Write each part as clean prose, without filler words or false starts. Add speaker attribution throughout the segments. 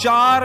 Speaker 1: 4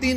Speaker 1: 3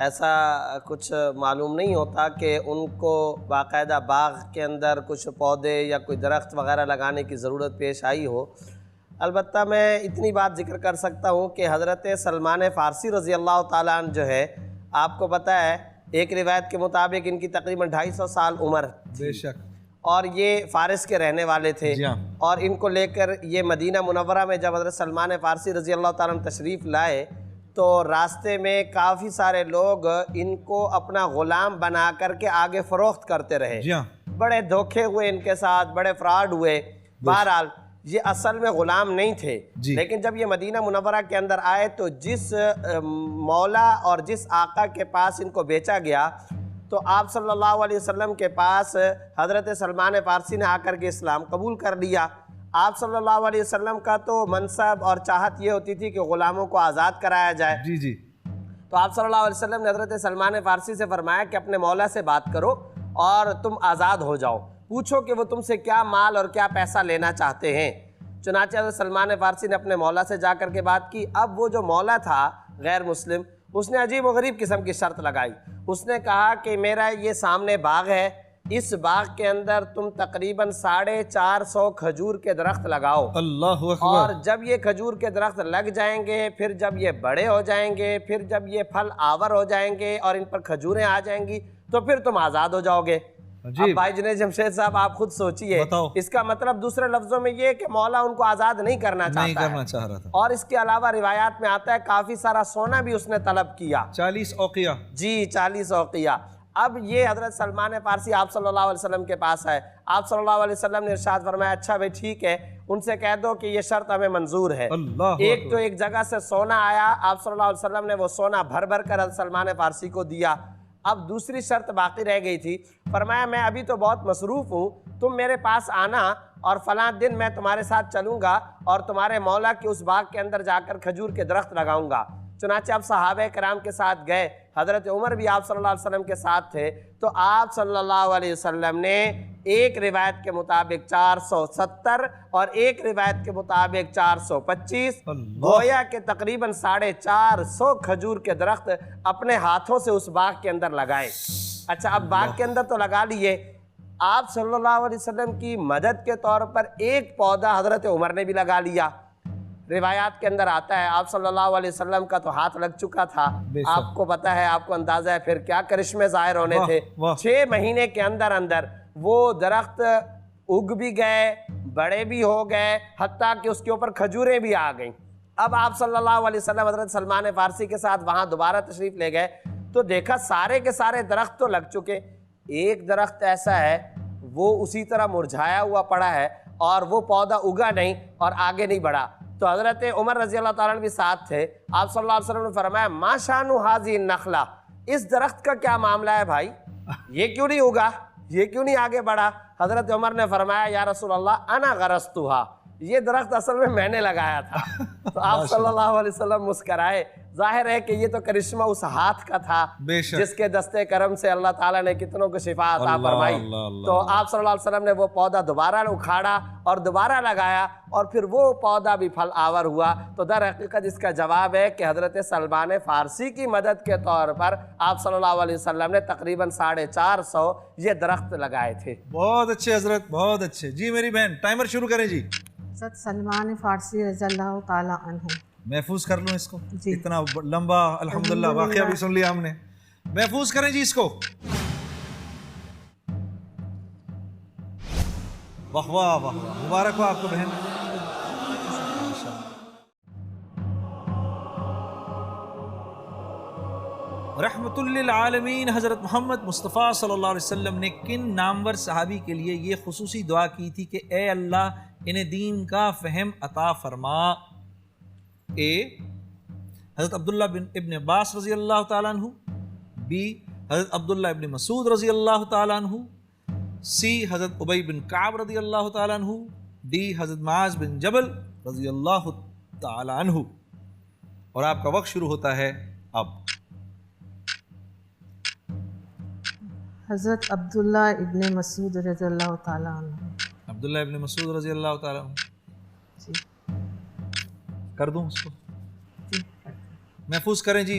Speaker 2: ایسا کچھ معلوم نہیں ہوتا کہ ان کو باقاعدہ باغ کے اندر کچھ پودے یا کوئی درخت وغیرہ لگانے کی ضرورت پیش آئی ہو۔ البتہ میں اتنی بات ذکر کر سکتا ہوں کہ حضرت سلمان فارسی رضی اللہ تعالیٰ عنہ جو ہے، آپ کو پتہ ہے ایک روایت کے مطابق ان کی تقریباً 250 سال عمر،
Speaker 1: بے شک،
Speaker 2: اور یہ فارس کے رہنے والے تھے،
Speaker 1: جی ہاں،
Speaker 2: اور ان کو لے کر یہ مدینہ منورہ میں جب حضرت سلمان فارسی رضی اللہ تعالیٰ عنہ تشریف لائے تو راستے میں کافی سارے لوگ ان کو اپنا غلام بنا کر کے آگے فروخت کرتے رہے،
Speaker 1: جی ہاں،
Speaker 2: بڑے دھوکے ہوئے ان کے ساتھ، بڑے فراڈ ہوئے۔ بہرحال یہ اصل میں غلام نہیں تھے،
Speaker 1: جی،
Speaker 2: لیکن جب یہ مدینہ منورہ کے اندر آئے تو جس مولا اور جس آقا کے پاس ان کو بیچا گیا تو آپ صلی اللہ علیہ وسلم کے پاس حضرت سلمان فارسی نے آ کر کے اسلام قبول کر لیا۔ آپ صلی اللہ علیہ وسلم کا تو منصب اور چاہت یہ ہوتی تھی کہ غلاموں کو آزاد کرایا جائے،
Speaker 1: جی جی،
Speaker 2: تو آپ صلی اللہ علیہ وسلم نے حضرت سلمان فارسی سے فرمایا کہ اپنے مولا سے بات کرو اور تم آزاد ہو جاؤ، پوچھو کہ وہ تم سے کیا مال اور کیا پیسہ لینا چاہتے ہیں۔ چنانچہ حضرت سلمان فارسی نے اپنے مولا سے جا کر کے بات کی۔ اب وہ جو مولا تھا غیر مسلم، اس نے عجیب و غریب قسم کی شرط لگائی۔ اس نے کہا کہ میرا یہ سامنے باغ ہے، اس باغ کے اندر تم تقریباً 450 کھجور کے درخت لگاؤ،
Speaker 1: اللہ
Speaker 2: اور
Speaker 1: اکبر،
Speaker 2: جب یہ کھجور کے درخت لگ جائیں گے، پھر جب یہ بڑے ہو جائیں گے، پھر جب یہ پھل آور ہو جائیں گے اور ان پر کھجوریں آ جائیں گی تو پھر تم آزاد ہو جاؤ گے۔ اب
Speaker 1: عجیب،
Speaker 2: بھائی جنید جمشید صاحب آپ خود سوچئے،
Speaker 1: بتاؤ،
Speaker 2: اس کا مطلب دوسرے لفظوں میں یہ کہ مولا ان کو آزاد نہیں کرنا
Speaker 1: نہیں
Speaker 2: چاہتا
Speaker 1: کرنا
Speaker 2: ہے،
Speaker 1: چاہ رہا تھا۔
Speaker 2: اور اس کے علاوہ روایات میں آتا ہے کافی سارا سونا بھی اس نے طلب کیا،
Speaker 1: 40 اوقیہ،
Speaker 2: جی 40 اوقیہ۔ اب یہ حضرت سلمان فارسی آپ صلی اللہ علیہ وسلم کے پاس ہے، آپ صلی اللہ علیہ وسلم نے ارشاد فرمایا اچھا بھائی ٹھیک ہے، ان سے کہہ دو کہ یہ شرط ہمیں منظور ہے۔
Speaker 1: اللہ
Speaker 2: ایک تو ایک جگہ سے سونا آیا، آپ صلی اللہ علیہ وسلم نے وہ سونا بھر بھر کر حضرت سلمان فارسی کو دیا۔ اب دوسری شرط باقی رہ گئی تھی، فرمایا میں ابھی تو بہت مصروف ہوں، تم میرے پاس آنا اور فلاں دن میں تمہارے ساتھ چلوں گا اور تمہارے مولا کے اس باغ کے اندر جا کر کھجور کے درخت لگاؤں گا۔ چنانچہ اب صحابہ کرام کے ساتھ گئے، حضرت عمر بھی آپ صلی اللہ علیہ وسلم کے ساتھ تھے، تو آپ صلی اللہ علیہ وسلم نے ایک روایت کے مطابق 470 اور ایک روایت کے مطابق 425 گویا کہ تقریباً 450 کھجور کے درخت اپنے ہاتھوں سے اس باغ کے اندر لگائے۔ اچھا اب باغ کے اندر تو لگا لیے، آپ صلی اللہ علیہ وسلم کی مدد کے طور پر ایک پودا حضرت عمر نے بھی لگا لیا۔ روایات کے اندر آتا ہے آپ صلی اللہ علیہ وسلم کا تو ہاتھ لگ چکا تھا، آپ کو پتہ ہے، آپ کو اندازہ ہے پھر کیا کرشمے ظاہر ہونے تھے۔ 6 مہینے کے اندر اندر وہ درخت اگ بھی گئے، بڑے بھی ہو گئے، حتیٰ کہ اس کے اوپر کھجوریں بھی آ گئیں۔ اب آپ صلی اللہ علیہ وسلم حضرت سلمان فارسی کے ساتھ وہاں دوبارہ تشریف لے گئے تو دیکھا سارے کے سارے درخت تو لگ چکے، ایک درخت ایسا ہے وہ اسی طرح مرجھایا ہوا پڑا ہے اور وہ پودا اگا نہیں اور آگے نہیں بڑھا۔ تو حضرت عمر رضی اللہ تعالیٰ عنہ بھی ساتھ تھے، آپ صلی اللہ علیہ وسلم نے فرمایا ما شانو ھذی النخلہ، اس درخت کا کیا معاملہ ہے بھائی، یہ کیوں نہیں اگا، یہ کیوں نہیں آگے بڑھا؟ حضرت عمر نے فرمایا یا رسول اللہ انا غرستھا، یہ درخت اصل میں نے لگایا تھا۔ تو آپ صلی اللہ علیہ وسلم مسکرائے، ظاہر ہے کہ یہ تو کرشمہ اس ہاتھ کا تھا جس کے دستے کرم سے اللہ تعالیٰ نے کتنوں کو شفا عطا فرمائی۔ تو آپ صلی اللہ علیہ وسلم نے وہ پودا دوبارہ اکھاڑا اور دوبارہ لگایا اور پھر وہ پودا بھی پھل آور ہوا۔ تو در حقیقت اس کا جواب ہے کہ حضرت سلمان فارسی کی مدد کے طور پر آپ صلی اللہ علیہ وسلم نے تقریباً 450 یہ درخت لگائے تھے۔
Speaker 1: بہت اچھے حضرت، بہت اچھے۔ جی میری بہن ٹائمر شروع کریں جی۔
Speaker 3: حضرت سلمان فارسی رضی اللہ تعالیٰ عنہ،
Speaker 1: محفوظ کر لوں اس کو،
Speaker 3: جی،
Speaker 1: اتنا لمبا الحمدللہ واقعہ بھی سن لیا ہم نے، محفوظ کریں جی اس کو۔ واہ واہ واہ واہ، مبارک ہو آپ کو بہن۔ رحمت للعالمین حضرت محمد مصطفیٰ صلی اللہ علیہ وسلم نے کن نامور صحابی کے لیے یہ خصوصی دعا کی تھی کہ اے اللہ انہیں دین کا فہم عطا فرما؟ اے حضرت عبداللہ بن ابن عباس رضی اللہ تعالیٰ عنہ، بی حضرت عبداللہ ابن مسعود رضی اللہ تعالیٰ عنہ، سی حضرت ابی بن کعب رضی اللہ تعالیٰ عنہ، ڈی حضرت معاذ بن جبل رضی اللہ تعالیٰ عنہ۔ اور آپ کا وقت شروع ہوتا ہے اب۔
Speaker 3: حضرت عبداللہ ابن مسعود رضی اللہ تعالیٰ عنہ۔
Speaker 1: عبداللہ ابن مسعود رضی اللہ تعالیٰ عنہ،
Speaker 3: جی
Speaker 1: کر دوں اس کو،
Speaker 3: جی،
Speaker 1: محفوظ کریں جی۔